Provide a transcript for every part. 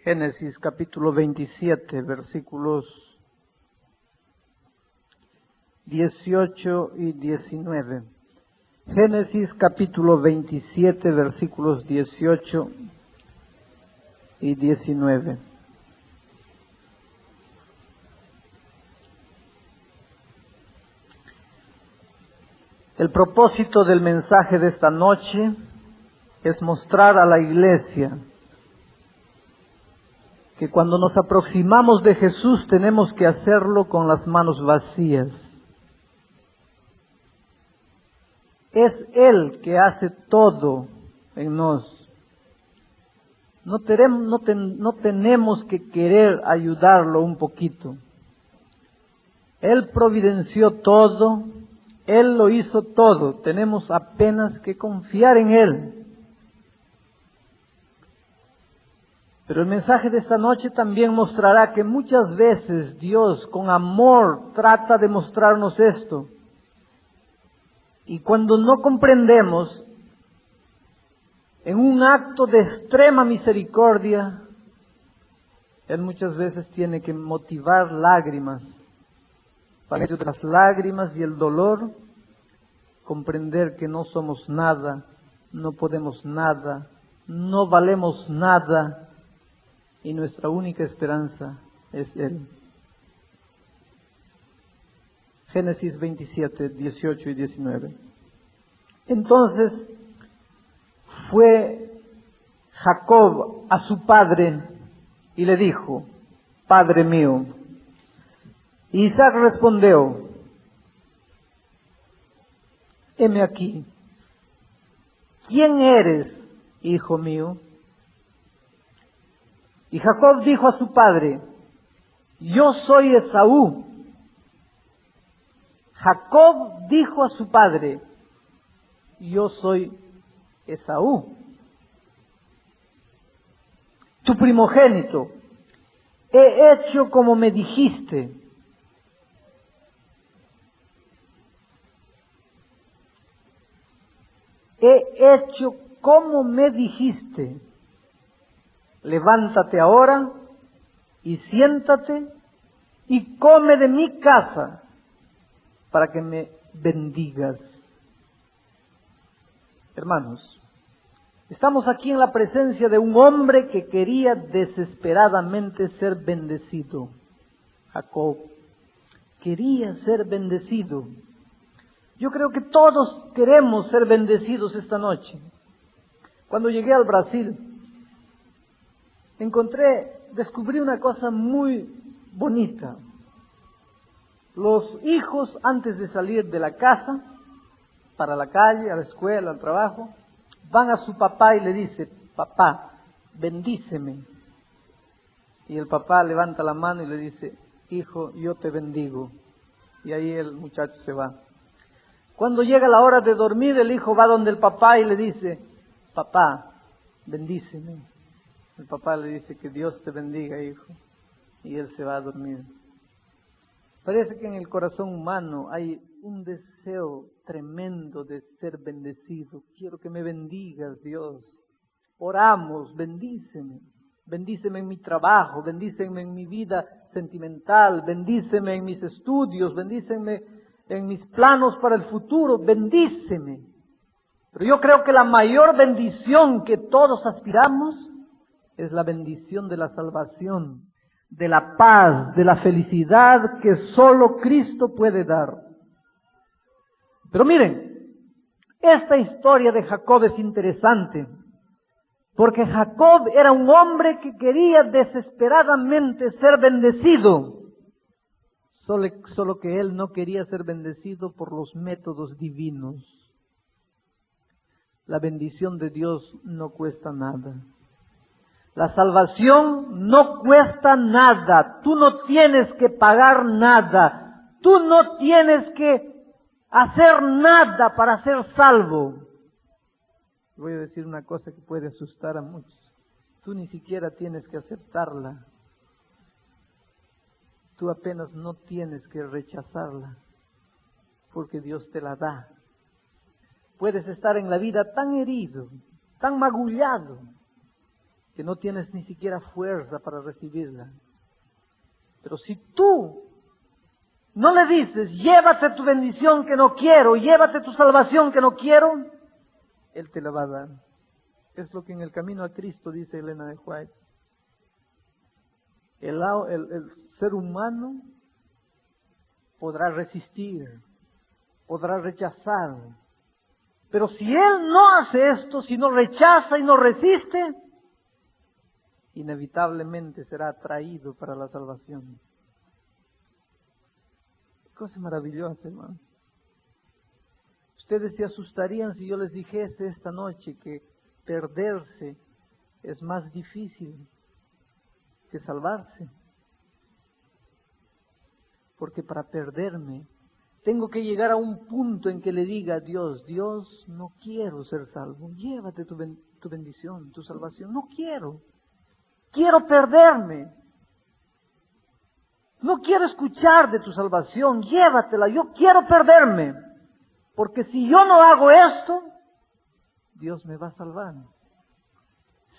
Génesis capítulo 27, versículos 18 y 19. Génesis capítulo 27, versículos 18 y 19. El propósito del mensaje de esta noche es mostrar a la iglesia que cuando nos aproximamos de Jesús tenemos que hacerlo con las manos vacías. Es Él que hace todo en nos. No tenemos que querer ayudarlo un poquito. Él providenció todo, Él lo hizo todo. Tenemos apenas que confiar en Él. Pero el mensaje de esta noche también mostrará que muchas veces Dios con amor trata de mostrarnos esto. Y cuando no comprendemos, en un acto de extrema misericordia, Él muchas veces tiene que motivar lágrimas. Para medio de las lágrimas y el dolor, comprender que no somos nada, no podemos nada, no valemos nada. Y nuestra única esperanza es Él. Génesis 27, 18 y 19. Entonces fue Jacob a su padre y le dijo: Padre mío. Y Isaac respondió: heme aquí. ¿Quién eres, hijo mío? Y Jacob dijo a su padre: yo soy Esaú. Jacob dijo a su padre: yo soy Esaú, tu primogénito. He hecho como me dijiste. He hecho como me dijiste. Levántate ahora y siéntate y come de mi casa para que me bendigas. Hermanos, estamos aquí en la presencia de un hombre que quería desesperadamente ser bendecido. Jacob quería ser bendecido. Yo creo que todos queremos ser bendecidos esta noche. Cuando llegué al Brasil, descubrí una cosa muy bonita. Los hijos, antes de salir de la casa, para la calle, a la escuela, al trabajo, van a su papá y le dice: papá, bendíceme. Y el papá levanta la mano y le dice: hijo, yo te bendigo. Y ahí el muchacho se va. Cuando llega la hora de dormir, el hijo va donde el papá y le dice: papá, bendíceme. El papá le dice: que Dios te bendiga, hijo. Y él se va a dormir. Parece que en el corazón humano hay un deseo tremendo de ser bendecido. Quiero que me bendigas, Dios. Oramos: bendíceme. Bendíceme en mi trabajo, bendíceme en mi vida sentimental, bendíceme en mis estudios, bendíceme en mis planos para el futuro, bendíceme. Pero yo creo que la mayor bendición que todos aspiramos es la bendición de la salvación, de la paz, de la felicidad que solo Cristo puede dar. Pero miren, esta historia de Jacob es interesante, porque Jacob era un hombre que quería desesperadamente ser bendecido, solo que él no quería ser bendecido por los métodos divinos. La bendición de Dios no cuesta nada. La salvación no cuesta nada. Tú no tienes que pagar nada. Tú no tienes que hacer nada para ser salvo. Voy a decir una cosa que puede asustar a muchos. Tú ni siquiera tienes que aceptarla. Tú apenas no tienes que rechazarla, porque Dios te la da. Puedes estar en la vida tan herido, tan magullado, que no tienes ni siquiera fuerza para recibirla. Pero si tú no le dices, llévate tu bendición que no quiero, llévate tu salvación que no quiero, Él te la va a dar. Es lo que en el camino a Cristo dice Elena de White. El ser humano podrá resistir, podrá rechazar, pero si él no hace esto, si no rechaza y no resiste, inevitablemente será atraído para la salvación. Qué cosa maravillosa, hermano. Ustedes se asustarían si yo les dijese esta noche que perderse es más difícil que salvarse. Porque para perderme tengo que llegar a un punto en que le diga a Dios, Dios, no quiero ser salvo, llévate tu bendición, tu salvación, no quiero perderme, no quiero escuchar de tu salvación, llévatela, yo quiero perderme, porque si yo no hago esto, Dios me va a salvar.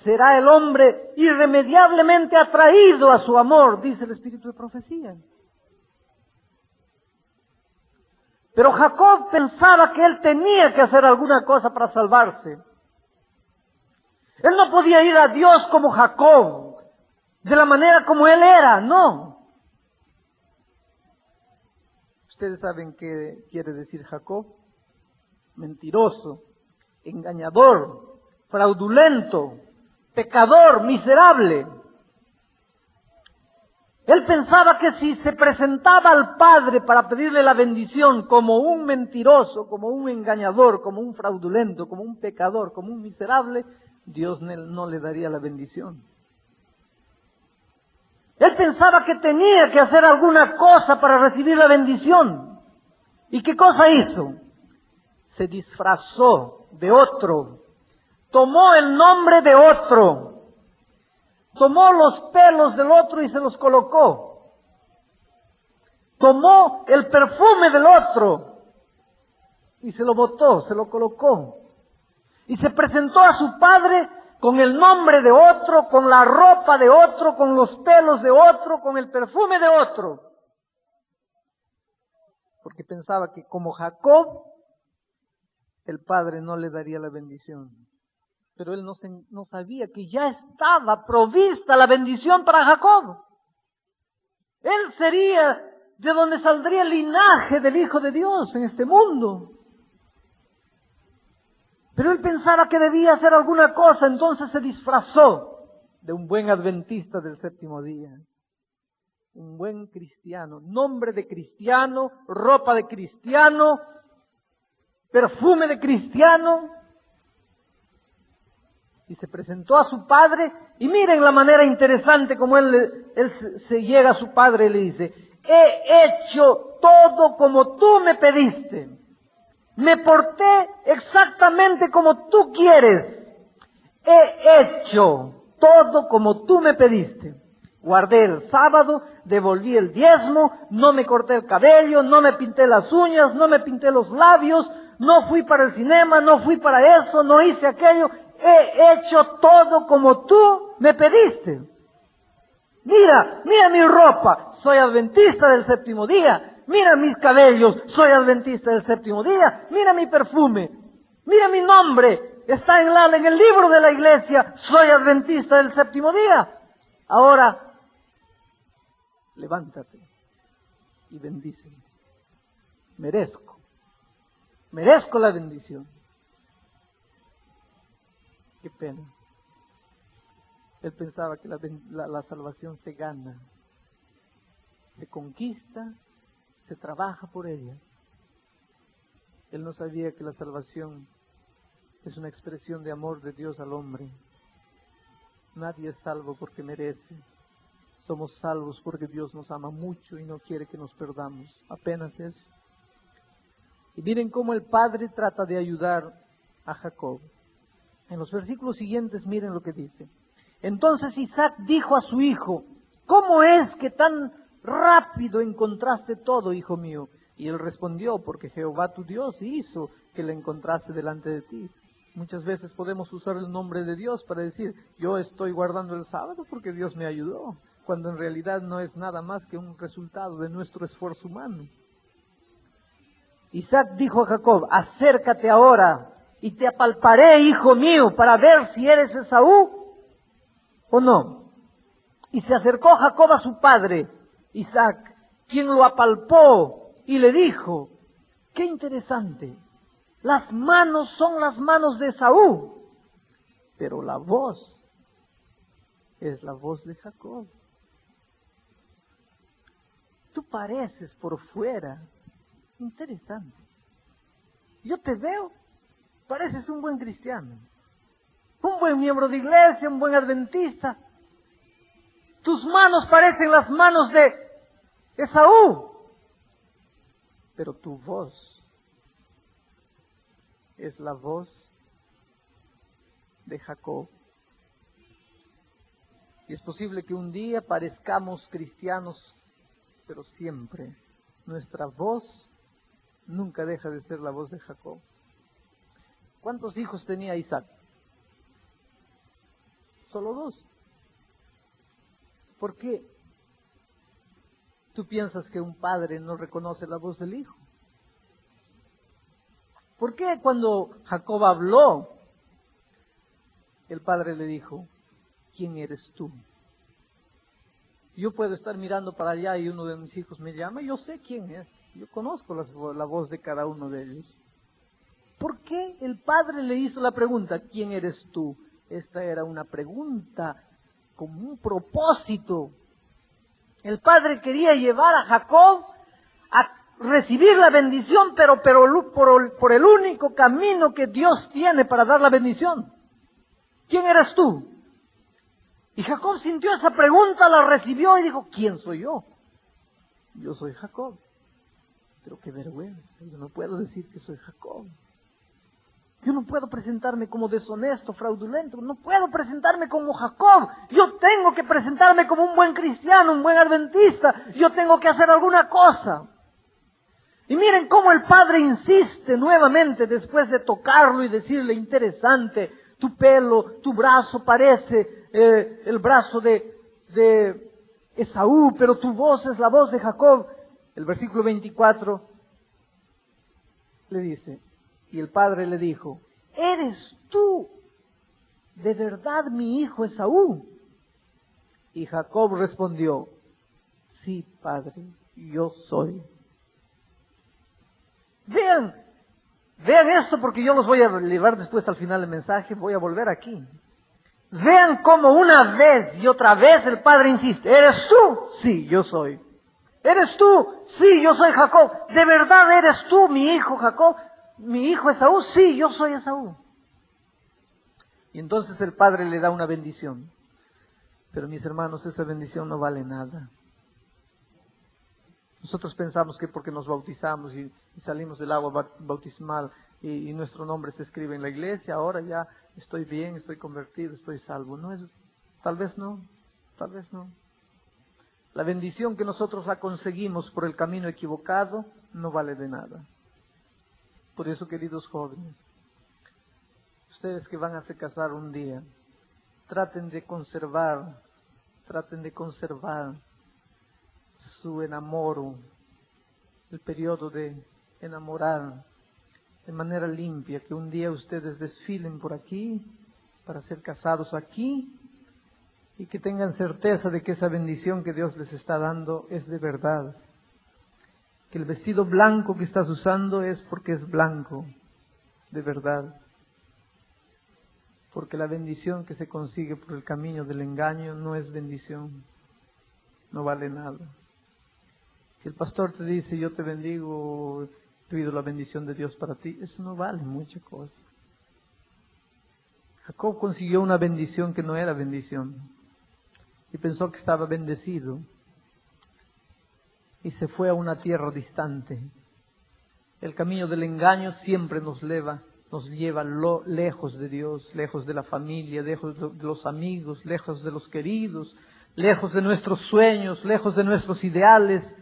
Será el hombre irremediablemente atraído a su amor, dice el Espíritu de profecía. Pero Jacob pensaba que él tenía que hacer alguna cosa para salvarse. Él no podía ir a Dios como Jacob, de la manera como él era, no. Ustedes saben qué quiere decir Jacob. Mentiroso, engañador, fraudulento, pecador, miserable. Él pensaba que si se presentaba al Padre para pedirle la bendición como un mentiroso, como un engañador, como un fraudulento, como un pecador, como un miserable, Dios no le daría la bendición. Él pensaba que tenía que hacer alguna cosa para recibir la bendición. ¿Y qué cosa hizo? Se disfrazó de otro, tomó el nombre de otro, tomó los pelos del otro y se los colocó, tomó el perfume del otro y se lo botó, se lo colocó, y se presentó a su padre con el nombre de otro, con la ropa de otro, con los pelos de otro, con el perfume de otro, porque pensaba que como Jacob, el Padre no le daría la bendición. Pero él no sabía que ya estaba provista la bendición para Jacob. Él sería de donde saldría el linaje del Hijo de Dios en este mundo. Pero él pensaba que debía hacer alguna cosa, entonces se disfrazó de un buen adventista del séptimo día. Un buen cristiano, nombre de cristiano, ropa de cristiano, perfume de cristiano, y se presentó a su padre, y miren la manera interesante como él se llega a su padre y le dice, he hecho todo como tú me pediste, me porté exactamente como tú quieres, he hecho todo como tú me pediste. Guardé el sábado, devolví el diezmo, no me corté el cabello, no me pinté las uñas, no me pinté los labios, no fui para el cinema, no fui para eso, no hice aquello. He hecho todo como tú me pediste. Mira mi ropa, soy adventista del séptimo día. Mira mis cabellos, soy adventista del séptimo día. Mira mi perfume, mira mi nombre, está en el libro de la iglesia, soy adventista del séptimo día. Ahora, levántate y bendíceme. Merezco la bendición. Qué pena. Él pensaba que la salvación se gana, se conquista, se trabaja por ella. Él no sabía que la salvación es una expresión de amor de Dios al hombre. Nadie es salvo porque merece. Somos salvos porque Dios nos ama mucho y no quiere que nos perdamos. Apenas eso. Y miren cómo el Padre trata de ayudar a Jacob. En los versículos siguientes miren lo que dice. Entonces Isaac dijo a su hijo, ¿cómo es que tan rápido encontraste todo, hijo mío? Y él respondió, porque Jehová tu Dios hizo que lo encontrase delante de ti. Muchas veces podemos usar el nombre de Dios para decir, yo estoy guardando el sábado porque Dios me ayudó, cuando en realidad no es nada más que un resultado de nuestro esfuerzo humano. Isaac dijo a Jacob, acércate ahora y te apalparé, hijo mío, para ver si eres Esaú o no. Y se acercó Jacob a su padre, Isaac, quien lo apalpó y le dijo, qué interesante, las manos son las manos de Esaú, pero la voz es la voz de Jacob. Tú pareces por fuera interesante. Yo te veo, pareces un buen cristiano, un buen miembro de iglesia, un buen adventista. Tus manos parecen las manos de Esaú, pero tu voz es la voz de Jacob. Y es posible que un día parezcamos cristianos, pero siempre nuestra voz nunca deja de ser la voz de Jacob. ¿Cuántos hijos tenía Isaac? Solo 2. ¿Por qué tú piensas que un padre no reconoce la voz del hijo? ¿Por qué cuando Jacob habló, el padre le dijo, ¿quién eres tú? Yo puedo estar mirando para allá y uno de mis hijos me llama, yo sé quién es, yo conozco la voz de cada uno de ellos. ¿Por qué el padre le hizo la pregunta, ¿quién eres tú? Esta era una pregunta con un propósito. El padre quería llevar a Jacob a recibir la bendición, pero por el único camino que Dios tiene para dar la bendición. ¿Quién eres tú? Y Jacob sintió esa pregunta, la recibió y dijo, ¿quién soy yo? Yo soy Jacob. Pero qué vergüenza, yo no puedo decir que soy Jacob. Yo no puedo presentarme como deshonesto, fraudulento, no puedo presentarme como Jacob. Yo tengo que presentarme como un buen cristiano, un buen adventista. Yo tengo que hacer alguna cosa. Y miren cómo el padre insiste nuevamente después de tocarlo y decirle, interesante, tu pelo, tu brazo parece el brazo de Esaú, pero tu voz es la voz de Jacob. El versículo 24 le dice, y el padre le dijo, ¿eres tú de verdad mi hijo Esaú? Y Jacob respondió, sí, padre, yo soy. Vean esto porque yo los voy a llevar después al final del mensaje, voy a volver aquí. Vean cómo una vez y otra vez el padre insiste, ¿eres tú? Sí, yo soy. ¿Eres tú? Sí, yo soy Jacob. ¿De verdad eres tú mi hijo Jacob? ¿Mi hijo Esaú? Sí, yo soy Esaú. Y entonces el padre le da una bendición. Pero mis hermanos, esa bendición no vale nada. Nosotros pensamos que porque nos bautizamos y salimos del agua bautismal y nuestro nombre se escribe en la iglesia, ahora ya estoy bien, estoy convertido, estoy salvo. No es, tal vez no. La bendición que nosotros la conseguimos por el camino equivocado no vale de nada. Por eso, queridos jóvenes, ustedes que van a se casar un día, traten de conservar su enamoro, el periodo de enamorar de manera limpia, que un día ustedes desfilen por aquí para ser casados aquí y que tengan certeza de que esa bendición que Dios les está dando es de verdad. Que el vestido blanco que estás usando es porque es blanco, de verdad. Porque la bendición que se consigue por el camino del engaño no es bendición, no vale nada. Si el pastor te dice, yo te bendigo, pido la bendición de Dios para ti, eso no vale mucha cosa. Jacob consiguió una bendición que no era bendición y pensó que estaba bendecido y se fue a una tierra distante. El camino del engaño siempre nos lleva lejos de Dios, lejos de la familia, lejos de los amigos, lejos de los queridos, lejos de nuestros sueños, lejos de nuestros ideales,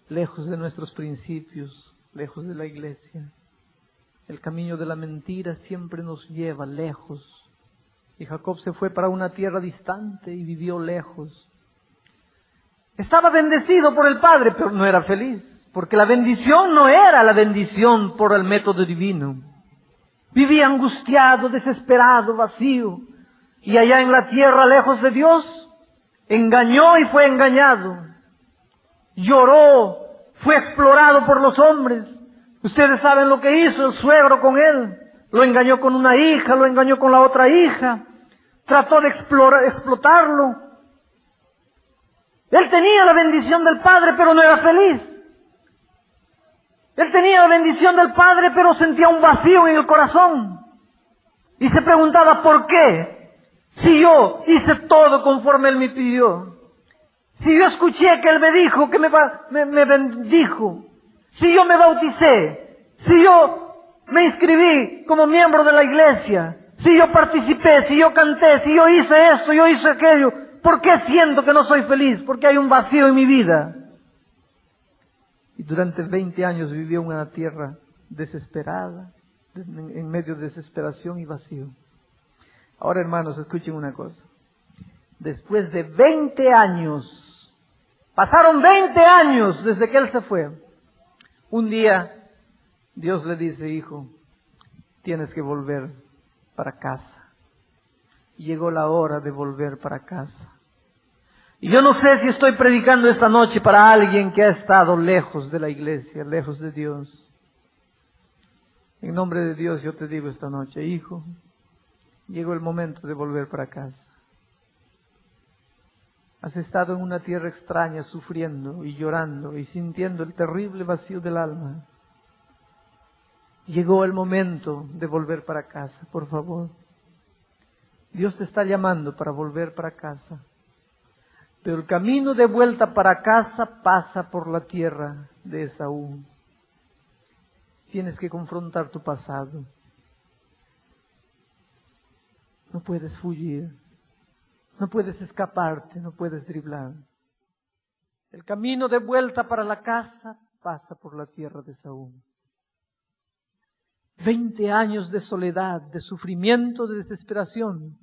lejos de nuestros principios, lejos de la iglesia. El camino de la mentira siempre nos lleva lejos. Y Jacob se fue para una tierra distante y vivió lejos. Estaba bendecido por el Padre, pero no era feliz, porque la bendición no era la bendición por el método divino. Vivía angustiado, desesperado, vacío. Y allá en la tierra, lejos de Dios, engañó y fue engañado. Lloró, fue explorado por los hombres. Ustedes saben lo que hizo el suegro con él. Lo engañó con una hija, lo engañó con la otra hija. Trató de explotarlo. Él tenía la bendición del Padre, pero no era feliz. Él tenía la bendición del Padre, pero sentía un vacío en el corazón. Y se preguntaba, ¿por qué? Si yo hice todo conforme Él me pidió. Si yo escuché que Él me dijo, que me bendijo. Si yo me bauticé. Si yo me inscribí como miembro de la iglesia. Si yo participé, si yo canté, si yo hice esto, yo hice aquello. ¿Por qué siento que no soy feliz? Porque hay un vacío en mi vida. Y durante 20 años vivió en una tierra desesperada, en medio de desesperación y vacío. Ahora, hermanos, escuchen una cosa. Después de 20 años, pasaron 20 años desde que él se fue. Un día, Dios le dice, hijo, tienes que volver para casa. Llegó la hora de volver para casa. Y yo no sé si estoy predicando esta noche para alguien que ha estado lejos de la iglesia, lejos de Dios. En nombre de Dios yo te digo esta noche, hijo, llegó el momento de volver para casa. Has estado en una tierra extraña sufriendo y llorando y sintiendo el terrible vacío del alma. Llegó el momento de volver para casa, por favor. Dios te está llamando para volver para casa. Pero el camino de vuelta para casa pasa por la tierra de Esaú. Tienes que confrontar tu pasado. No puedes fugir. No puedes escaparte, no puedes driblar. El camino de vuelta para la casa pasa por la tierra de Esaú. 20 años de soledad, de sufrimiento, de desesperación.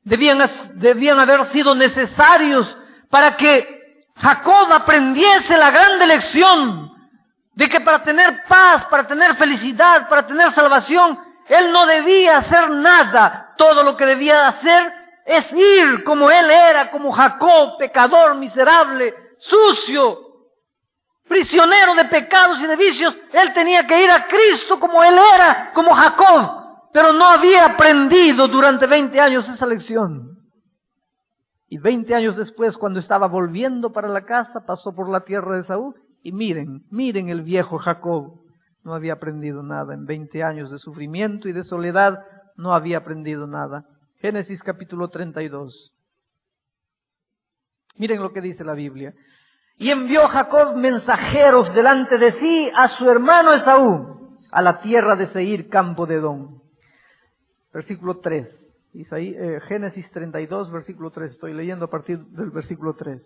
Debían haber sido necesarios para que Jacob aprendiese la grande lección de que para tener paz, para tener felicidad, para tener salvación, él no debía hacer nada. Todo lo que debía hacer es ir como él era, como Jacob, pecador, miserable, sucio, prisionero de pecados y de vicios. Él tenía que ir a Cristo como él era, como Jacob. Pero no había aprendido durante 20 años esa lección. Y 20 años después, cuando estaba volviendo para la casa, pasó por la tierra de Esaú. Y miren el viejo Jacob. No había aprendido nada. En 20 años de sufrimiento y de soledad, no había aprendido nada. Génesis capítulo 32. Miren lo que dice la Biblia. Y envió Jacob mensajeros delante de sí a su hermano Esaú, a la tierra de Seir, campo de Edom. Versículo 3. Génesis 32, versículo 3. Estoy leyendo a partir del versículo 3.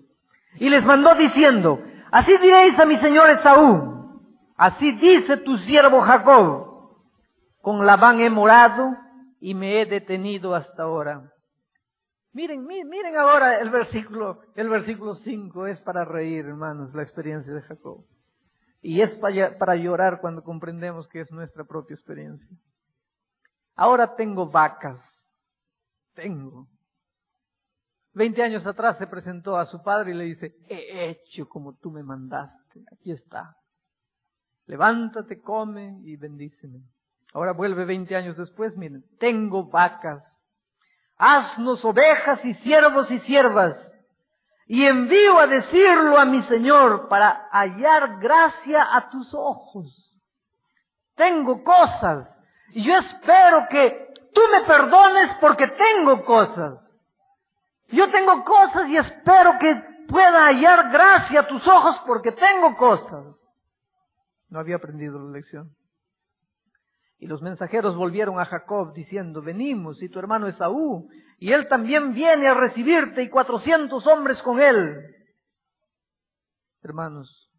Y les mandó diciendo, así diréis a mi señor Esaú, así dice tu siervo Jacob, con Labán he morado y me he detenido hasta ahora. Miren ahora el versículo 5, es para reír, hermanos, la experiencia de Jacob. Y es para llorar cuando comprendemos que es nuestra propia experiencia. Ahora tengo vacas. 20 años atrás se presentó a su padre y le dice, he hecho como tú me mandaste, aquí está. Levántate, come y bendíceme. Ahora vuelve 20 años después, miren, tengo vacas, asnos, ovejas y siervos y siervas, y envío a decirlo a mi Señor para hallar gracia a tus ojos. Tengo cosas, y yo espero que tú me perdones porque tengo cosas. Yo tengo cosas y espero que pueda hallar gracia a tus ojos porque tengo cosas. No había aprendido la lección. Y los mensajeros volvieron a Jacob diciendo, venimos y tu hermano Esaú, y él también viene a recibirte y 400 hombres con él. Hermanos,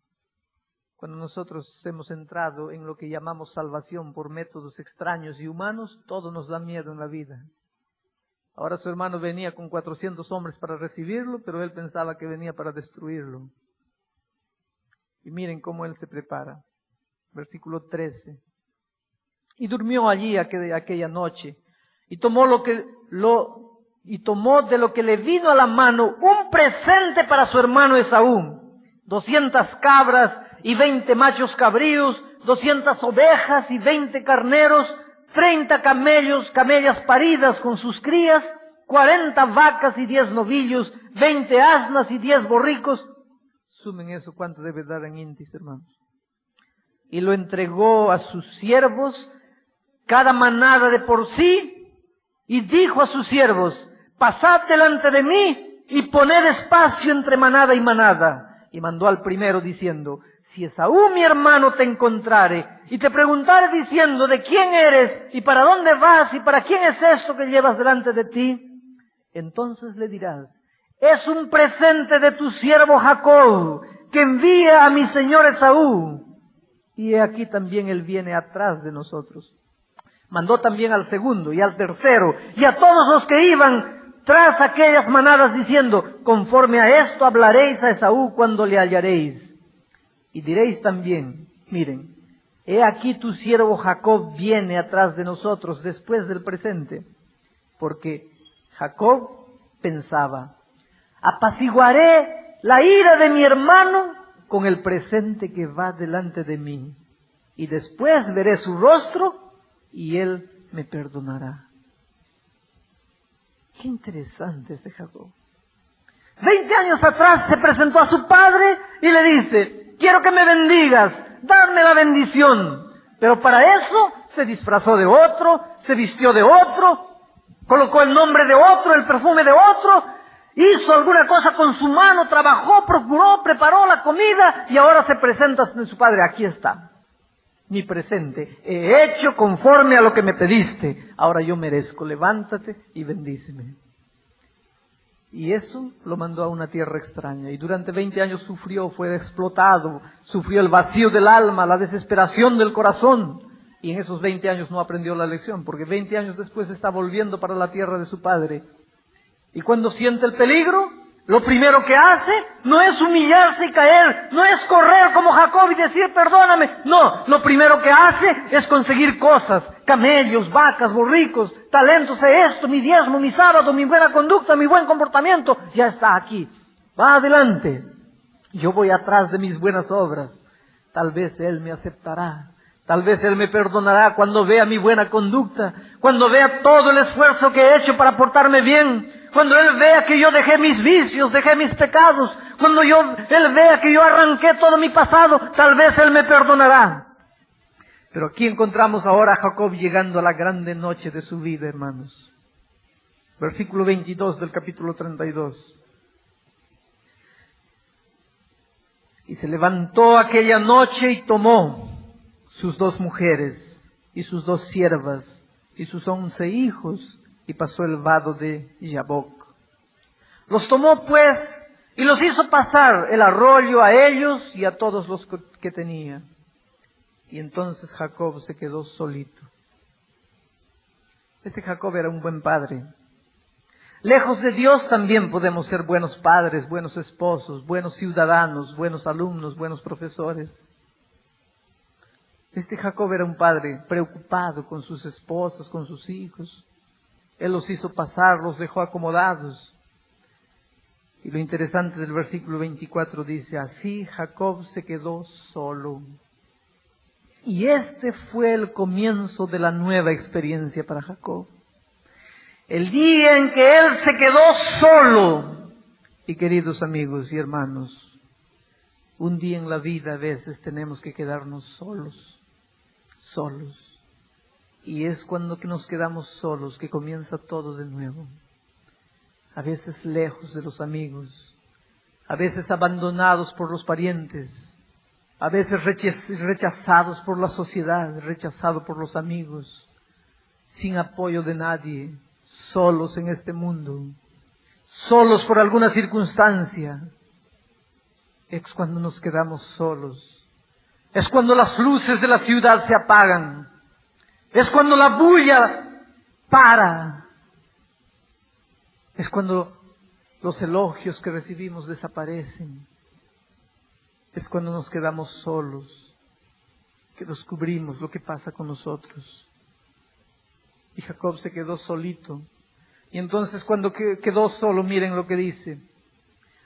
Cuando nosotros hemos entrado en lo que llamamos salvación por métodos extraños y humanos, todo nos da miedo en la vida. Ahora su hermano venía con 400 hombres para recibirlo, pero él pensaba que venía para destruirlo. Y miren cómo él se prepara. Versículo 13. Y durmió allí aquella noche, y tomó de lo que le vino a la mano un presente para su hermano Esaú: 200 cabras y 20 machos cabríos, 200 ovejas y 20 carneros, 30 camellas paridas con sus crías, 40 vacas y 10 novillos, 20 asnas y 10 borricos. Sumen eso, ¿cuánto debe dar en intis, hermanos? Y lo entregó a sus siervos, cada manada de por sí, y dijo a sus siervos: pasad delante de mí y poned espacio entre manada y manada. Y mandó al primero diciendo: si Esaú mi hermano te encontrare y te preguntare diciendo: ¿de quién eres? ¿Y para dónde vas? ¿Y para quién es esto que llevas delante de ti? Entonces le dirás: es un presente de tu siervo Jacob, que envía a mi señor Esaú. Y he aquí también él viene atrás de nosotros. Mandó también al segundo y al tercero y a todos los que iban tras aquellas manadas diciendo: conforme a esto hablaréis a Esaú cuando le hallaréis. Y diréis también: miren, he aquí tu siervo Jacob viene atrás de nosotros después del presente. Porque Jacob pensaba: apaciguaré la ira de mi hermano con el presente que va delante de mí, y después veré su rostro y él me perdonará. Qué interesante este Jacob. 20 años atrás se presentó a su padre y le dice: quiero que me bendigas, dame la bendición. Pero para eso se disfrazó de otro, se vistió de otro, colocó el nombre de otro, el perfume de otro, hizo alguna cosa con su mano, trabajó, procuró, preparó la comida y ahora se presenta ante su padre: aquí está mi presente, he hecho conforme a lo que me pediste, ahora yo merezco, levántate y bendíceme. Y eso lo mandó a una tierra extraña, y durante 20 años sufrió, fue explotado, sufrió el vacío del alma, la desesperación del corazón, y en esos 20 años no aprendió la lección, porque 20 años después está volviendo para la tierra de su padre. Y cuando siente el peligro, lo primero que hace no es humillarse y caer, no es correr como Jacob y decir: perdóname. No, lo primero que hace es conseguir cosas: camellos, vacas, borricos, talentos, esto, mi diezmo, mi sábado, mi buena conducta, mi buen comportamiento. Ya está aquí. Va adelante. Yo voy atrás de mis buenas obras. Tal vez Él me aceptará. Tal vez Él me perdonará cuando vea mi buena conducta, cuando vea todo el esfuerzo que he hecho para portarme bien, cuando Él vea que yo dejé mis vicios, dejé mis pecados, cuando Él vea que yo arranqué todo mi pasado, tal vez Él me perdonará. Pero aquí encontramos ahora a Jacob llegando a la grande noche de su vida, hermanos. Versículo 22 del capítulo 32. Y se levantó aquella noche y tomó sus 2 mujeres y sus 2 siervas y sus 11 hijos y pasó el vado de Jaboc. Los tomó pues y los hizo pasar el arroyo a ellos y a todos los que tenía. Y entonces Jacob se quedó solito. Este Jacob era un buen padre. Lejos de Dios también podemos ser buenos padres, buenos esposos, buenos ciudadanos, buenos alumnos, buenos profesores. Este Jacob era un padre preocupado con sus esposas, con sus hijos. Él los hizo pasar, los dejó acomodados. Y lo interesante del versículo 24 dice: así Jacob se quedó solo. Y este fue el comienzo de la nueva experiencia para Jacob. El día en que él se quedó solo. Y queridos amigos y hermanos, un día en la vida a veces tenemos que quedarnos solos. Y es cuando que nos quedamos solos que comienza todo de nuevo. A veces lejos de los amigos, a veces abandonados por los parientes, a veces rechazados por la sociedad, rechazados por los amigos, sin apoyo de nadie, solos en este mundo, solos por alguna circunstancia. Es cuando nos quedamos solos, Es cuando las luces de la ciudad se apagan. Es cuando la bulla para. Es cuando los elogios que recibimos desaparecen. Es cuando nos quedamos solos, que descubrimos lo que pasa con nosotros. Y Jacob se quedó solito. Y entonces cuando quedó solo, miren lo que dice.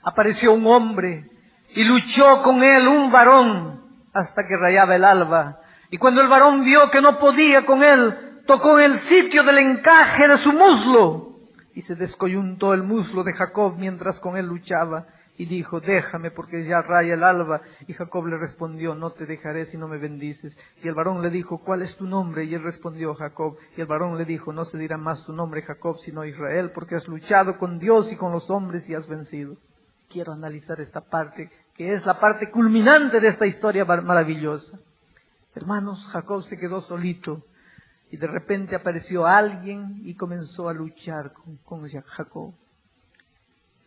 Apareció un hombre y luchó con él un varón hasta que rayaba el alba. Y cuando el varón vio que no podía con él, tocó en el sitio del encaje de su muslo. Y se descoyuntó el muslo de Jacob mientras con él luchaba. Y dijo, déjame porque ya raya el alba. Y Jacob le respondió, no te dejaré si no me bendices. Y el varón le dijo, ¿cuál es tu nombre? Y él respondió, Jacob. Y el varón le dijo, no se dirá más tu nombre Jacob, sino Israel, porque has luchado con Dios y con los hombres y has vencido. Quiero analizar esta parte, que es la parte culminante de esta historia maravillosa. Hermanos, Jacob se quedó solito. Y de repente apareció alguien y comenzó a luchar con Jacob.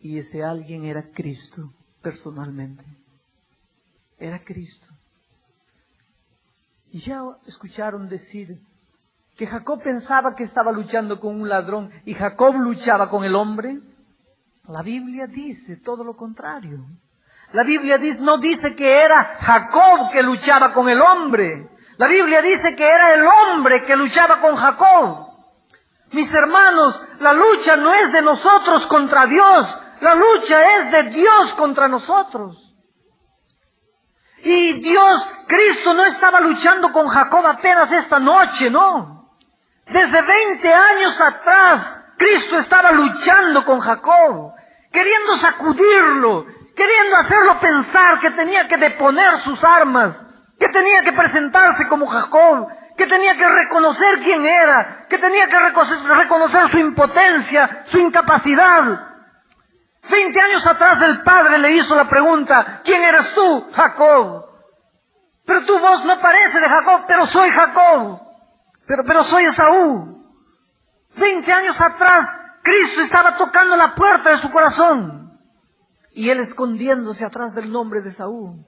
Y ese alguien era Cristo, personalmente. Era Cristo. Y ya escucharon decir que Jacob pensaba que estaba luchando con un ladrón y Jacob luchaba con el hombre. La Biblia dice todo lo contrario. La Biblia no dice que era Jacob que luchaba con el hombre. La Biblia dice que era el hombre que luchaba con Jacob. Mis hermanos, la lucha no es de nosotros contra Dios. La lucha es de Dios contra nosotros. Y Dios, Cristo no estaba luchando con Jacob apenas esta noche, no. Desde 20 años atrás, Cristo estaba luchando con Jacob, queriendo sacudirlo, queriendo hacerlo pensar que tenía que deponer sus armas, que tenía que presentarse como Jacob, que tenía que reconocer quién era, que tenía que reconocer su impotencia, su incapacidad. 20 años atrás el padre le hizo la pregunta, ¿quién eres tú, Jacob? Pero tu voz no parece de Jacob, pero soy Jacob, pero soy Esaú. 20 años atrás Cristo estaba tocando la puerta de su corazón y él escondiéndose atrás del nombre de Esaú,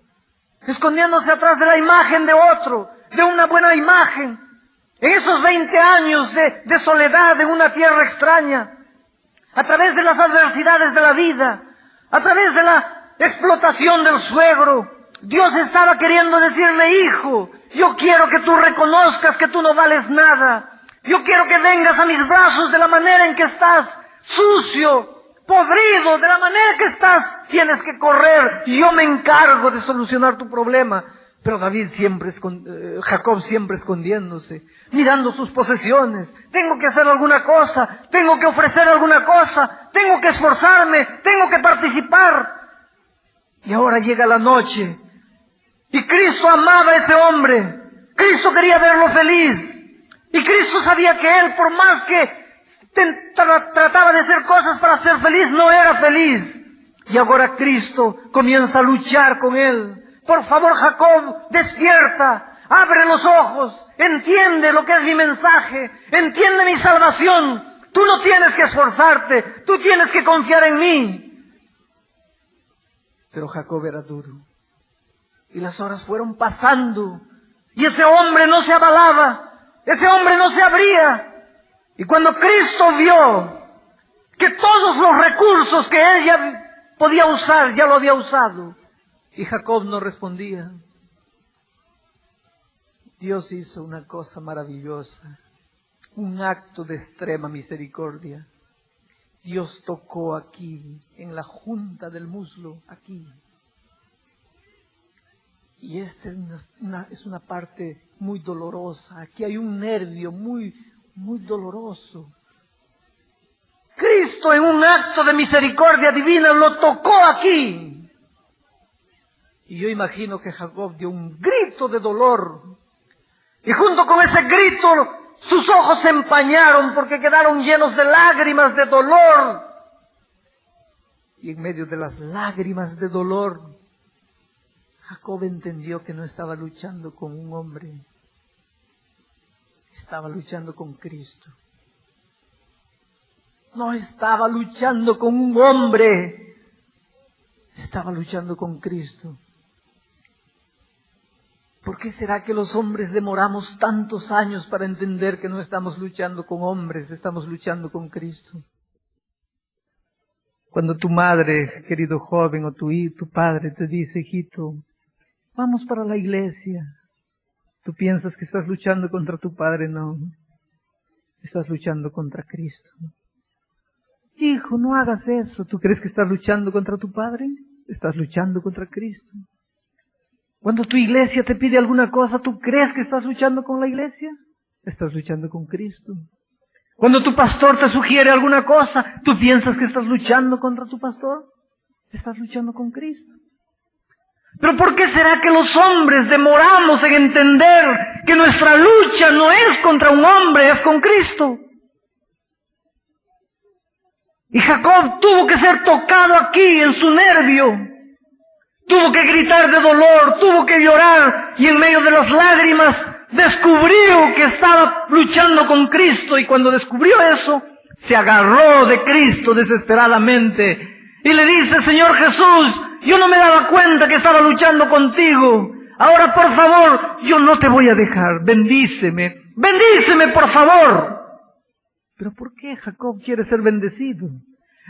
escondiéndose atrás de la imagen de otro, de una buena imagen. En esos 20 años de soledad en una tierra extraña, a través de las adversidades de la vida, a través de la explotación del suegro, Dios estaba queriendo decirle, hijo, yo quiero que tú reconozcas que tú no vales nada. Yo quiero que vengas a mis brazos de la manera en que estás, sucio, podrido, de la manera que estás. Tienes que correr y yo me encargo de solucionar tu problema. Pero Jacob siempre escondiéndose, mirando sus posesiones. Tengo que hacer alguna cosa, tengo que ofrecer alguna cosa, tengo que esforzarme, tengo que participar. Y ahora llega la noche. Y Cristo amaba a ese hombre. Cristo quería verlo feliz. Y Cristo sabía que él, por más que trataba de hacer cosas para ser feliz, no era feliz. Y ahora Cristo comienza a luchar con él. Por favor, Jacob, despierta, abre los ojos, entiende lo que es mi mensaje, entiende mi salvación. Tú no tienes que esforzarte, tú tienes que confiar en mí. Pero Jacob era duro. Y las horas fueron pasando, y ese hombre no se avalaba, ese hombre no se abría. Y cuando Cristo vio que todos los recursos que él ya podía usar, ya lo había usado, y Jacob no respondía, Dios hizo una cosa maravillosa, un acto de extrema misericordia. Dios tocó aquí, en la junta del muslo, aquí. Y esta es una parte muy dolorosa. Aquí hay un nervio muy doloroso. Cristo, en un acto de misericordia divina, lo tocó aquí. Y yo imagino que Jacob dio un grito de dolor. Y junto con ese grito, sus ojos se empañaron porque quedaron llenos de lágrimas de dolor. Y en medio de las lágrimas de dolor, Jacob entendió que no estaba luchando con un hombre. Estaba luchando con Cristo. No estaba luchando con un hombre. Estaba luchando con Cristo. ¿por qué será que los hombres demoramos tantos años para entender que no estamos luchando con hombres, estamos luchando con Cristo? Cuando tu madre, querido joven, o tu padre te dice, hijito, vamos para la iglesia, tú piensas que estás luchando contra tu padre. No, estás luchando contra Cristo. Hijo, no hagas eso. ¿Tú crees que estás luchando contra tu padre? Estás luchando contra Cristo. Cuando tu iglesia te pide alguna cosa, ¿tú crees que estás luchando con la iglesia? Estás luchando con Cristo. Cuando tu pastor te sugiere alguna cosa, ¿tú piensas que estás luchando contra tu pastor? Estás luchando con Cristo. Pero ¿por qué será que los hombres demoramos en entender que nuestra lucha no es contra un hombre, es con Cristo? Y Jacob tuvo que ser tocado aquí en su nervio. Tuvo que gritar de dolor, tuvo que llorar, y en medio de las lágrimas descubrió que estaba luchando con Cristo, y cuando descubrió eso, se agarró de Cristo desesperadamente, y le dice, Señor Jesús, yo no me daba cuenta que estaba luchando contigo, ahora por favor, yo no te voy a dejar, bendíceme por favor. ¿Pero por qué Jacob quiere ser bendecido?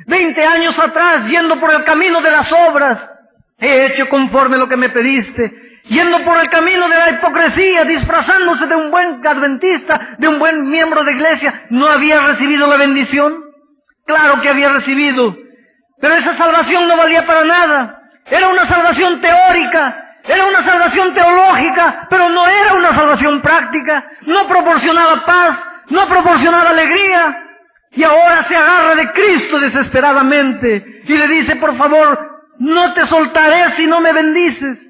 20 años atrás, yendo por el camino de las obras, he hecho conforme lo que me pediste, yendo por el camino de la hipocresía, disfrazándose de un buen adventista, de un buen miembro de iglesia, ¿no había recibido la bendición? Claro que había recibido, pero esa salvación no valía para nada. Era una salvación teórica, era una salvación teológica, pero no era una salvación práctica, no proporcionaba paz, no proporcionaba alegría. Y ahora se agarra de Cristo desesperadamente y le dice, por favor, no te soltaré si no me bendices.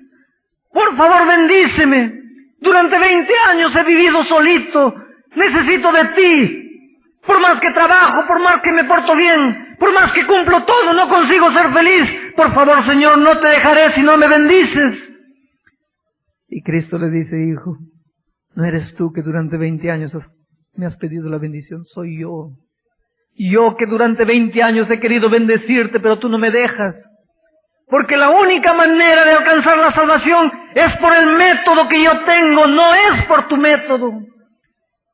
Por favor, bendíceme. Durante 20 años he vivido solito. Necesito de ti. Por más que trabajo, por más que me porto bien, por más que cumplo todo, no consigo ser feliz. Por favor, Señor, no te dejaré si no me bendices. Y Cristo le dice, hijo, no eres tú que durante 20 años me has pedido la bendición, soy yo. Yo que durante 20 años he querido bendecirte, pero tú no me dejas. Porque la única manera de alcanzar la salvación es por el método que yo tengo, no es por tu método.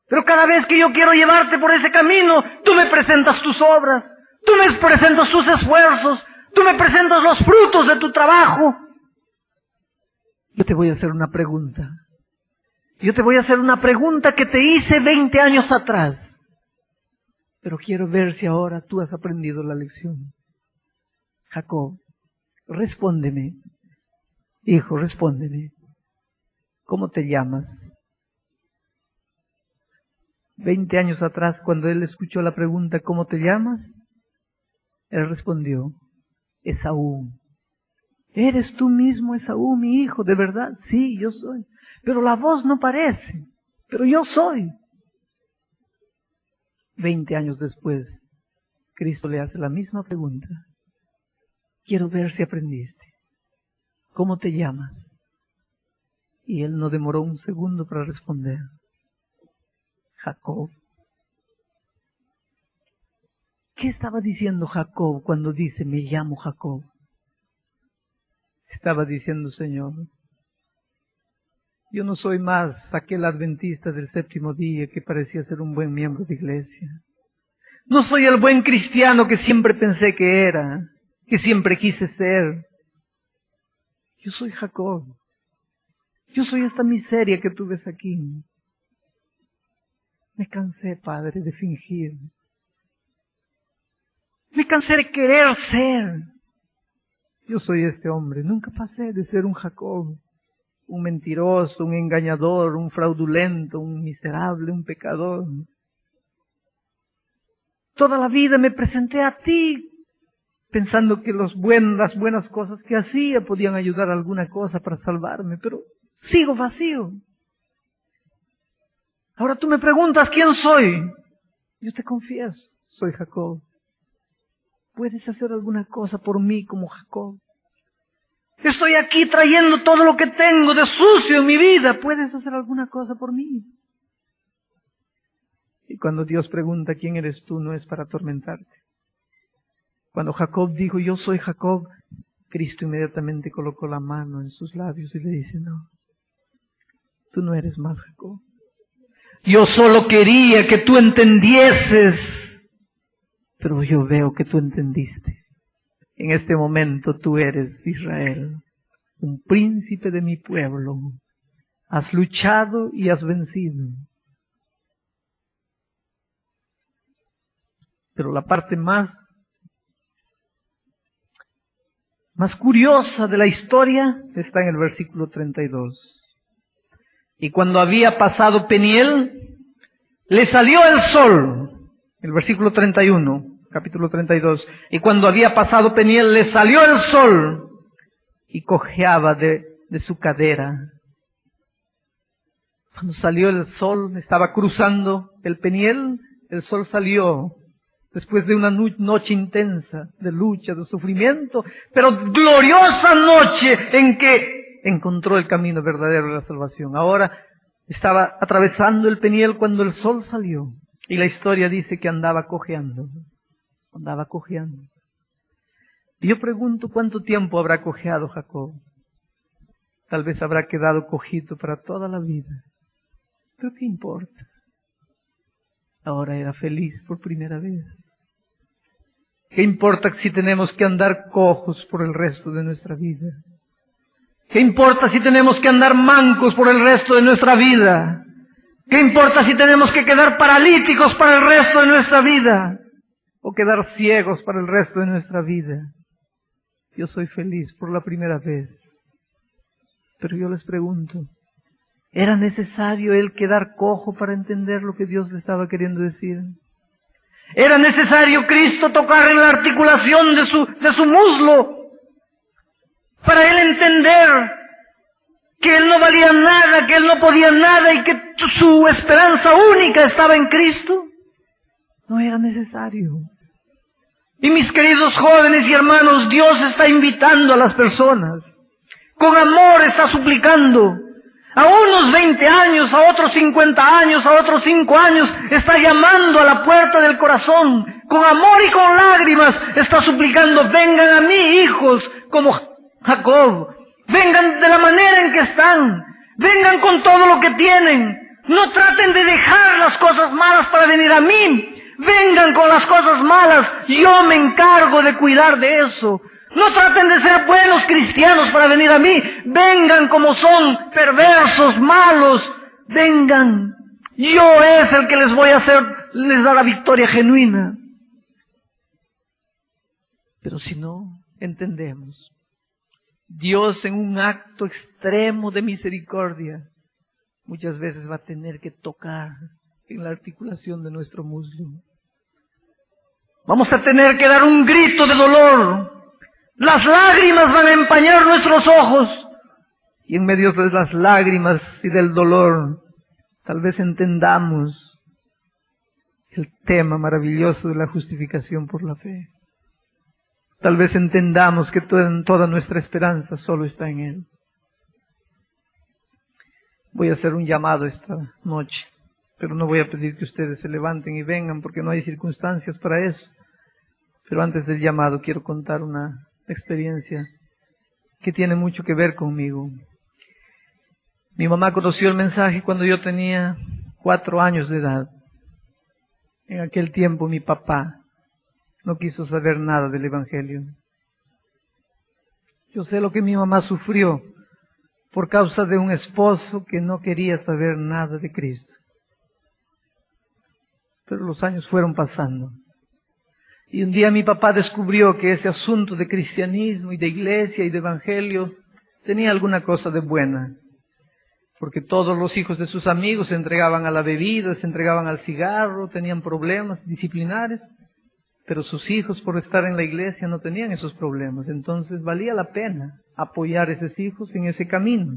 Pero cada vez que yo quiero llevarte por ese camino, tú me presentas tus obras, tú me presentas tus esfuerzos, tú me presentas los frutos de tu trabajo. Yo te voy a hacer una pregunta. Yo te voy a hacer una pregunta que te hice 20 años atrás. Pero quiero ver si ahora tú has aprendido la lección. Jacob, respóndeme. Hijo, respóndeme. ¿Cómo te llamas? 20 años atrás, cuando él escuchó la pregunta, ¿cómo te llamas? Él respondió, Esaú. ¿Eres tú mismo, Esaú, mi hijo? ¿De verdad? Sí, yo soy. Pero la voz no parece. Pero yo soy. 20 años después, Cristo le hace la misma pregunta. Quiero ver si aprendiste. ¿Cómo te llamas? Y él no demoró un segundo para responder. Jacob. ¿Qué estaba diciendo Jacob cuando dice, me llamo Jacob? Estaba diciendo, Señor, yo no soy más aquel adventista del séptimo día que parecía ser un buen miembro de iglesia. No soy el buen cristiano que siempre pensé que era, que siempre quise ser. Yo soy Jacob. Yo soy esta miseria que tú ves aquí. Me cansé, Padre, de fingir. Me cansé de querer ser. Yo soy este hombre. Nunca pasé de ser un Jacob. Un mentiroso, un engañador, un fraudulento, un miserable, un pecador. Toda la vida me presenté a ti pensando que las buenas cosas que hacía podían ayudar a alguna cosa para salvarme, pero sigo vacío. Ahora tú me preguntas quién soy. Yo te confieso, soy Jacob. ¿Puedes hacer alguna cosa por mí como Jacob? Estoy aquí trayendo todo lo que tengo de sucio en mi vida. ¿Puedes hacer alguna cosa por mí? Y cuando Dios pregunta quién eres tú, no es para atormentarte. Cuando Jacob dijo, yo soy Jacob, Cristo inmediatamente colocó la mano en sus labios y le dice, no. tú no eres más Jacob. Yo solo quería que tú entendieses, pero yo veo que tú entendiste. En este momento tú eres Israel, un príncipe de mi pueblo. Has luchado y has vencido. Pero la parte más curiosa de la historia está en el versículo 32. Y cuando había pasado Peniel, le salió el sol. El versículo 31, capítulo 32. Y cuando había pasado Peniel, le salió el sol y cojeaba de su cadera. Cuando salió el sol, estaba cruzando el Peniel, el sol salió después de una noche intensa de lucha, de sufrimiento, pero gloriosa noche en que encontró el camino verdadero de la salvación. Ahora estaba atravesando el Peniel cuando el sol salió, y la historia dice que andaba cojeando. Y yo pregunto, ¿cuánto tiempo habrá cojeado Jacob? Tal vez habrá quedado cojito para toda la vida. Pero ¿qué importa? Ahora era feliz por primera vez. ¿Qué importa si tenemos que andar cojos por el resto de nuestra vida? ¿Qué importa si tenemos que andar mancos por el resto de nuestra vida? ¿Qué importa si tenemos que quedar paralíticos para el resto de nuestra vida? ¿O quedar ciegos para el resto de nuestra vida? Yo soy feliz por la primera vez. Pero yo les pregunto, ¿era necesario él quedar cojo para entender lo que Dios le estaba queriendo decir? ¿Era necesario Cristo tocar en la articulación de su muslo para él entender que él no valía nada, que él no podía nada y que su esperanza única estaba en Cristo? No era necesario. Y mis queridos jóvenes y hermanos, Dios está invitando a las personas. Con amor está suplicando. A unos 20 años, a otros 50 años, a otros 5 años, está llamando a la puerta del corazón. Con amor y con lágrimas está suplicando, vengan a mí, hijos, como Jacob. Vengan de la manera en que están. Vengan con todo lo que tienen. No traten de dejar las cosas malas para venir a mí. Vengan con las cosas malas. Yo me encargo de cuidar de eso. No traten de ser buenos cristianos para venir a mí. Vengan como son, perversos, malos. Vengan. Yo es el que les voy a hacer, les da la victoria genuina. Pero si no entendemos, Dios en un acto extremo de misericordia, muchas veces va a tener que tocar en la articulación de nuestro muslo. Vamos a tener que dar un grito de dolor. Las lágrimas van a empañar nuestros ojos. Y en medio de las lágrimas y del dolor, tal vez entendamos el tema maravilloso de la justificación por la fe. Tal vez entendamos que toda nuestra esperanza solo está en Él. Voy a hacer un llamado esta noche, pero no voy a pedir que ustedes se levanten y vengan porque no hay circunstancias para eso. Pero antes del llamado quiero contar una experiencia que tiene mucho que ver conmigo. Mi mamá conoció el mensaje cuando yo tenía 4 años de edad. En aquel tiempo mi papá no quiso saber nada del Evangelio. Yo sé lo que mi mamá sufrió por causa de un esposo que no quería saber nada de Cristo. Pero los años fueron pasando. Y un día mi papá descubrió que ese asunto de cristianismo y de iglesia y de evangelio tenía alguna cosa de buena. Porque todos los hijos de sus amigos se entregaban a la bebida, se entregaban al cigarro, tenían problemas disciplinares. Pero sus hijos, por estar en la iglesia, no tenían esos problemas. Entonces valía la pena apoyar a esos hijos en ese camino.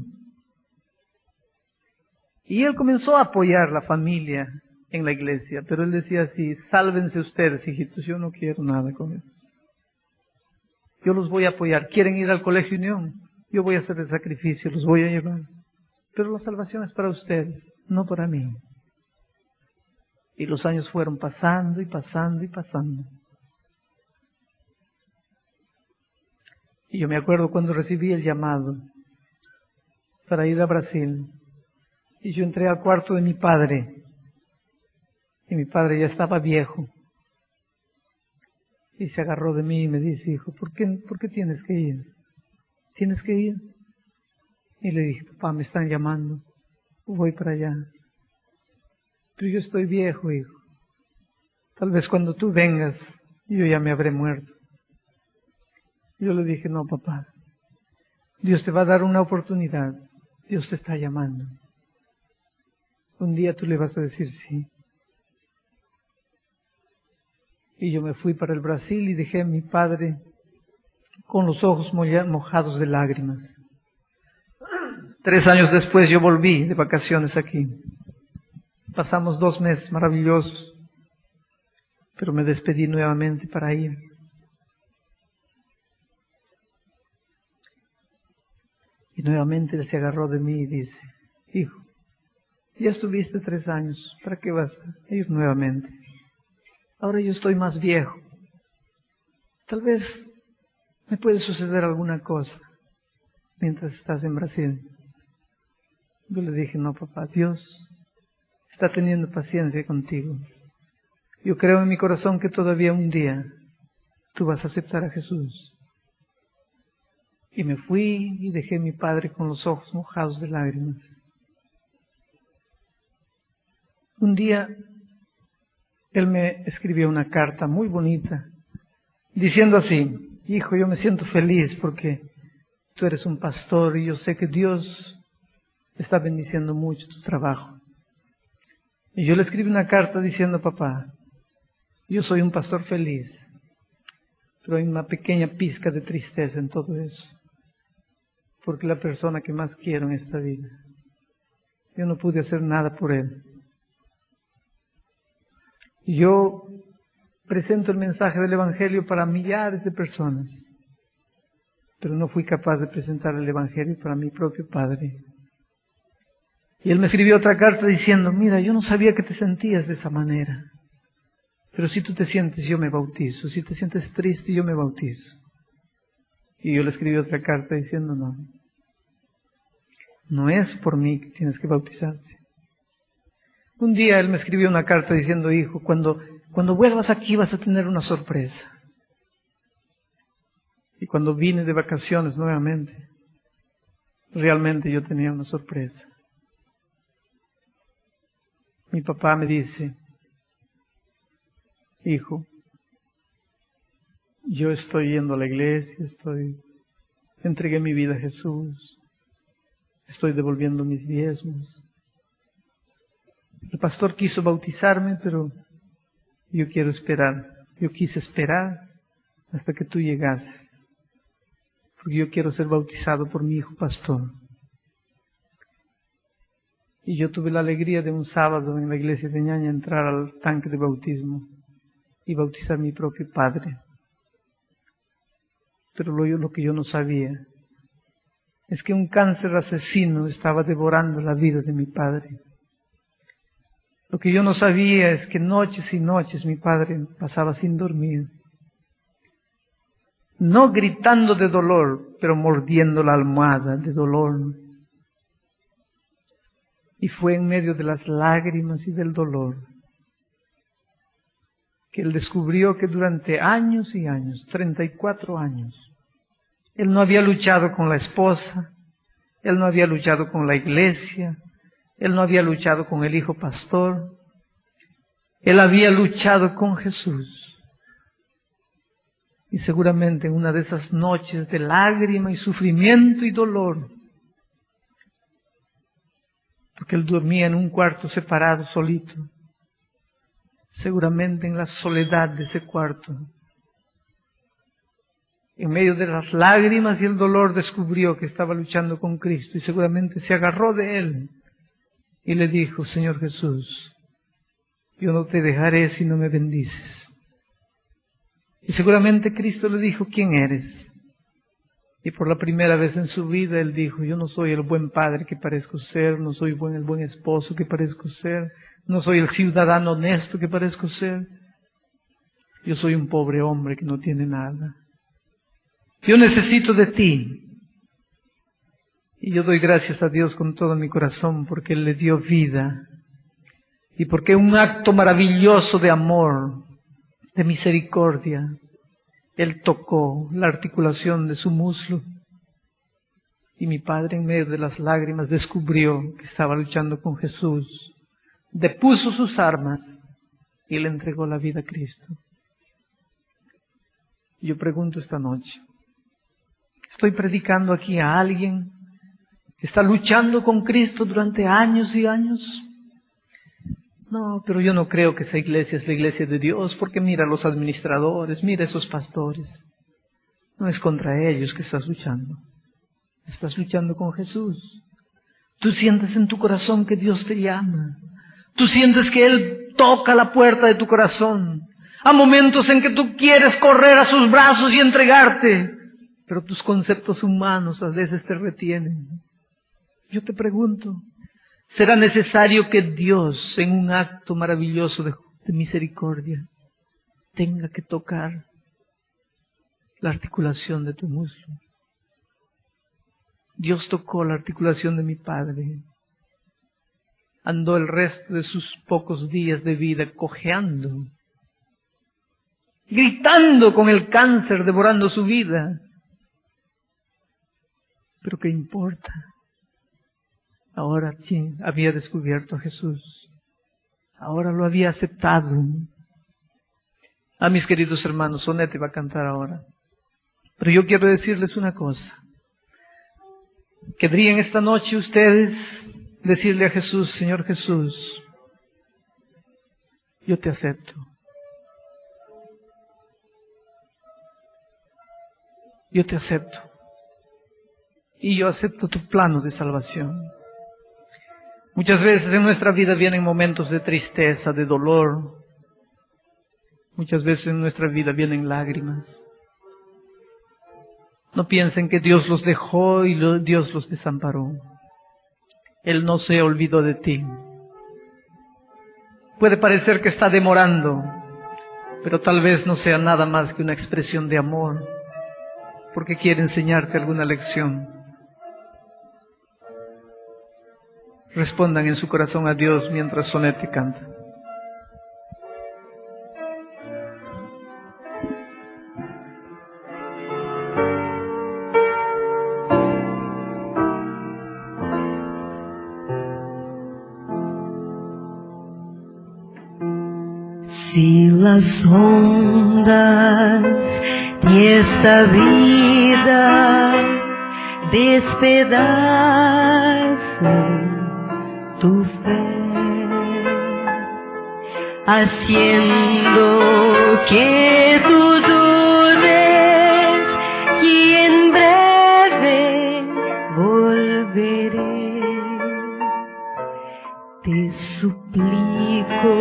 Y él comenzó a apoyar la familia en la iglesia, pero él decía así, sálvense ustedes, hijitos, yo no quiero nada con eso. Yo los voy a apoyar. ¿Quieren ir al Colegio Unión? Yo voy a hacer el sacrificio, los voy a llevar. Pero la salvación es para ustedes, no para mí. Y los años fueron pasando y pasando y pasando. Y yo me acuerdo cuando recibí el llamado para ir a Brasil. Y yo entré al cuarto de mi padre. Y mi padre ya estaba viejo. Y se agarró de mí y me dice, hijo, ¿por qué tienes que ir? ¿Tienes que ir? Y le dije, papá, me están llamando. Voy para allá. Pero yo estoy viejo, hijo. Tal vez cuando tú vengas, yo ya me habré muerto. Yo le dije, no, papá. Dios te va a dar una oportunidad. Dios te está llamando. Un día tú le vas a decir sí. Y yo me fui para el Brasil y dejé a mi padre con los ojos mojados de lágrimas. 3 años después yo volví de vacaciones aquí. Pasamos 2 meses maravillosos, pero me despedí nuevamente para ir. Y nuevamente él se agarró de mí y dice, hijo, ya estuviste 3 años, ¿para qué vas a ir nuevamente? Ahora yo estoy más viejo. Tal vez me puede suceder alguna cosa mientras estás en Brasil. Yo le dije, no, papá, Dios está teniendo paciencia contigo. Yo creo en mi corazón que todavía un día tú vas a aceptar a Jesús. Y me fui y dejé a mi padre con los ojos mojados de lágrimas. Un día él me escribió una carta muy bonita, diciendo así, hijo, yo me siento feliz porque tú eres un pastor y yo sé que Dios está bendiciendo mucho tu trabajo. Y yo le escribí una carta diciendo, papá, yo soy un pastor feliz, pero hay una pequeña pizca de tristeza en todo eso, porque la persona que más quiero en esta vida, yo no pude hacer nada por él. Yo presento el mensaje del Evangelio para millares de personas, pero no fui capaz de presentar el Evangelio para mi propio padre. Y él me escribió otra carta diciendo, mira, yo no sabía que te sentías de esa manera, pero si tú te sientes, yo me bautizo. Si te sientes triste, yo me bautizo. Y yo le escribí otra carta diciendo, no es por mí que tienes que bautizarte. Un día él me escribió una carta diciendo, hijo, cuando vuelvas aquí vas a tener una sorpresa. Y cuando vine de vacaciones nuevamente, realmente yo tenía una sorpresa. Mi papá me dice, hijo, yo estoy yendo a la iglesia, entregué mi vida a Jesús, estoy devolviendo mis diezmos. El pastor quiso bautizarme, pero yo quise esperar hasta que tú llegases, porque yo quiero ser bautizado por mi hijo pastor. Y yo tuve la alegría de un sábado en la iglesia de Ñaña entrar al tanque de bautismo y bautizar a mi propio padre. Pero lo que yo no sabía es que un cáncer asesino estaba devorando la vida de mi padre. Lo que yo no sabía es que noches y noches mi padre pasaba sin dormir. No gritando de dolor, pero mordiendo la almohada de dolor. Y fue en medio de las lágrimas y del dolor que él descubrió que durante años y años, 34 años, él no había luchado con la esposa, él no había luchado con la iglesia, él no había luchado con el hijo pastor, él había luchado con Jesús. Y seguramente en una de esas noches de lágrima y sufrimiento y dolor, porque él dormía en un cuarto separado, solito, seguramente en la soledad de ese cuarto, en medio de las lágrimas y el dolor descubrió que estaba luchando con Cristo y seguramente se agarró de él y le dijo, Señor Jesús, yo no te dejaré si no me bendices. Y seguramente Cristo le dijo, ¿quién eres? Y por la primera vez en su vida él dijo, yo no soy el buen padre que parezco ser, no soy el buen esposo que parezco ser, no soy el ciudadano honesto que parezco ser. Yo soy un pobre hombre que no tiene nada. Yo necesito de ti. Y yo doy gracias a Dios con todo mi corazón porque Él le dio vida y porque un acto maravilloso de amor, de misericordia, Él tocó la articulación de su muslo. Y mi padre, en medio de las lágrimas, descubrió que estaba luchando con Jesús. Depuso sus armas y le entregó la vida a Cristo. Yo pregunto esta noche, ¿estoy predicando aquí a alguien que está luchando con Cristo durante años y años? No, pero yo no creo que esa iglesia es la iglesia de Dios, porque mira a los administradores, mira a esos pastores. No es contra ellos que estás luchando. Estás luchando con Jesús. Tú sientes en tu corazón que Dios te llama. Tú sientes que Él toca la puerta de tu corazón. A momentos en que tú quieres correr a sus brazos y entregarte, pero tus conceptos humanos a veces te retienen. Yo te pregunto, ¿será necesario que Dios, en un acto maravilloso de misericordia, tenga que tocar la articulación de tu muslo? Dios tocó la articulación de mi padre. Andó el resto de sus pocos días de vida cojeando, gritando con el cáncer, devorando su vida. Pero ¿qué importa? Ahora sí había descubierto a Jesús. Ahora lo había aceptado. A mis queridos hermanos, Sonete va a cantar ahora. Pero yo quiero decirles una cosa. ¿Querrían esta noche ustedes decirle a Jesús, Señor Jesús, yo te acepto? Yo te acepto. Y yo acepto tu plano de salvación. Muchas veces en nuestra vida vienen momentos de tristeza, de dolor. Muchas veces en nuestra vida vienen lágrimas. No piensen que Dios los dejó y Dios los desamparó. Él no se olvidó de ti. Puede parecer que está demorando, pero tal vez no sea nada más que una expresión de amor, porque quiere enseñarte alguna lección. Respondan en su corazón a Dios mientras Sonete canta. Si las ondas de esta vida despedazan tu fe, haciendo que tú dudes y en breve volveré, te suplico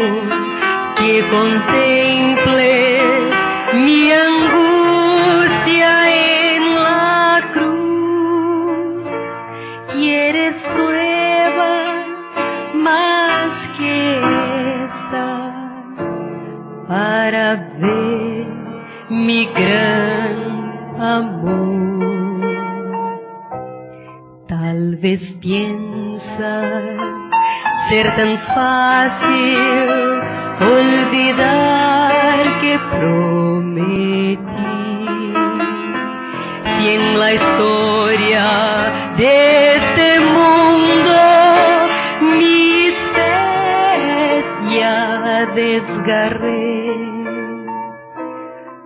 que contemples mi angustia en la cruz. Quieres prueba más que esta para ver mi gran amor. Tal vez piensas ser tan fácil olvidar que prometí. Si en la historia de este mundo mis pies ya desgarré,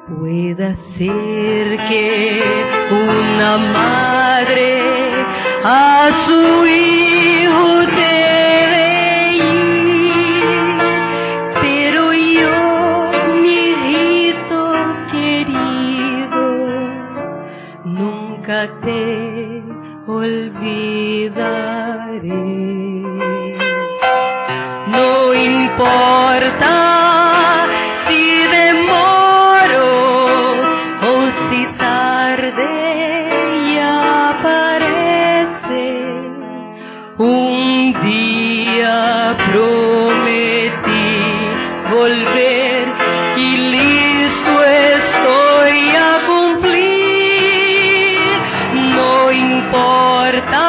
puede ser que una madre a su hijo debe ir, pero yo, mi hijito querido, nunca te olvidaré. No importa si demoro o si tarde ya aparece, un día prometí volver y listo estoy a cumplir. No importa